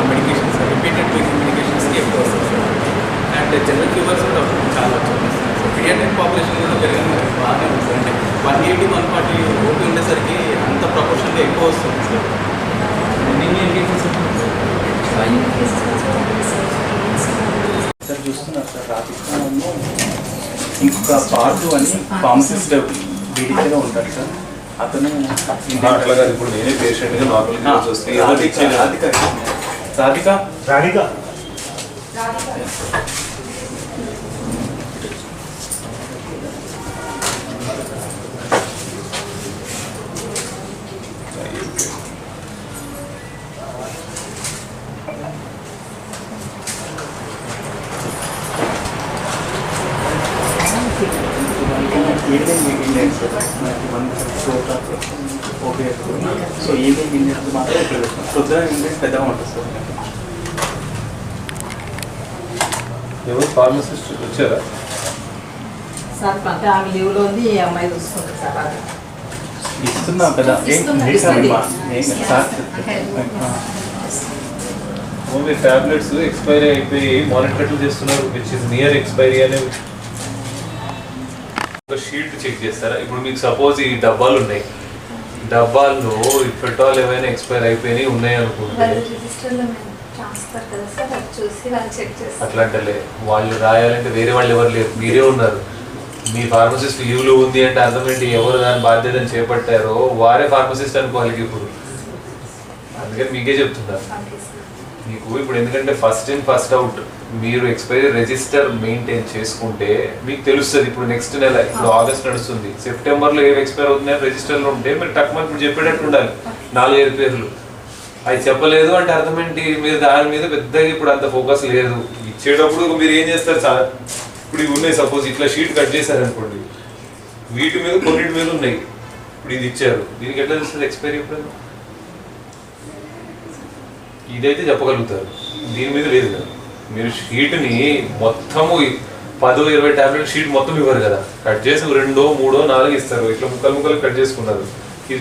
Medication sir repeated మెడికేషన్స్కి ఎక్కువ వస్తుంది sir. And general fevers కూడా చాలా వచ్చాయి సార్. పీడియాట్రిక్ పాపులేషన్ కూడా పెరిగింది బాగానే ఉంది సార్. అంటే 180 140 ఓపీ ఉండేసరికి అంత ప్రపోర్షన్గా ఎక్కువ వస్తుంది సార్. సార్ చూస్తున్నారు సార్ రాజస్థాన్లో ఇంకొక పార్టు అని ఫార్మసిస్ట్ బీడీగా ఉంటారు సార్. అతను అట్లాగా ఇప్పుడు నేనే పేషెంట్గా నార్మల్గా చూస్తే రాధిక ఈవినింగ్ మీటింగ్ లేదు సార్. మనకి 1 ఓకే. సో ఈవినింగ్ ఇండియన్స్ మాత్రం ఇక్కడ పెడతాం. పొద్దున ఇండియన్స్ పెద్దగా ఉంటుంది సార్. ఎవరు ఫార్మసిస్ట్ వచ్చారా సార్? అంటే ఆమె లీవ్లో ఉంది, ఈ అమ్మాయి చూసుకుంటుంది సార్. అది ఇస్తున్నాం కదా ఓన్లీ టాబ్లెట్స్ ఎక్స్పైరీ అయిపోయి మానిటర్లు చేస్తున్నారు, విచ్ ఇస్ నియర్ ఎక్స్పైరీ అనేది ఒక షీట్ చెక్ చేస్తారా? ఇప్పుడు మీకు సపోజ్ ఈ డబ్బాలు ఉన్నాయి, డబ్బాల్లో పెట్రోల్ ఏమైనా ఎక్స్పైర్ అయిపోయినాయి ఉన్నాయి అనుకుంటే అట్లాంటలే వాళ్ళు రాయాలంటే వేరే వాళ్ళు ఎవరు లేరు, మీరే ఉన్నారు. మీ ఫార్మసిస్ట్ లీవ్లో ఉంది అంటే అర్థం ఏంటి? ఎవరు దాని బాధ్యతను చేపట్టారో వారే ఫార్మసిస్ట్ అనుకోవాలి ఇప్పుడు. అందుకని మీకే చెప్తున్నారు. మీకు ఇప్పుడు ఎందుకంటే ఫస్ట్ ఇన్ ఫస్ట్ అవుట్ మీరు ఎక్స్పైరీ రిజిస్టర్ మెయింటైన్ చేసుకుంటే మీకు తెలుస్తుంది. ఇప్పుడు నెక్స్ట్ నెల, ఇప్పుడు ఆగస్ట్ నడుస్తుంది, సెప్టెంబర్లో ఏవి ఎక్స్పైర్ అవుతున్నాయో రిజిస్టర్లో ఉంటే మీరు టక్మని ఇప్పుడు చెప్పేటట్టు ఉండాలి. 4-5 పేర్లు అవి చెప్పలేదు అంటే అర్థం ఏంటి? మీరు దాని మీద పెద్దగా ఇప్పుడు అంత ఫోకస్ లేదు. ఇచ్చేటప్పుడు మీరు ఏం చేస్తారు సార్? ఇప్పుడు ఇవి ఉన్నాయి, సపోజ్ ఇట్లా షీట్ కట్ చేశారనుకోండి, వీటి మీద కొన్నిటి మీద ఉన్నాయి. ఇప్పుడు ఇది ఇచ్చారు, దీనికి ఎట్లా తెలుస్తుంది ఎక్స్పైరీ ఎప్పుడు? ఇదైతే చెప్పగలుగుతారు, దీని మీద లేదు కదా. మీరు షీట్ని మొత్తము 10-20 టాబ్లెట్ షీట్ మొత్తం ఇవ్వరు కదా, కట్ చేసి 2, 3, 4 ఇస్తారు. ఇట్లా ముక్కలు కట్ చేసుకున్నారు.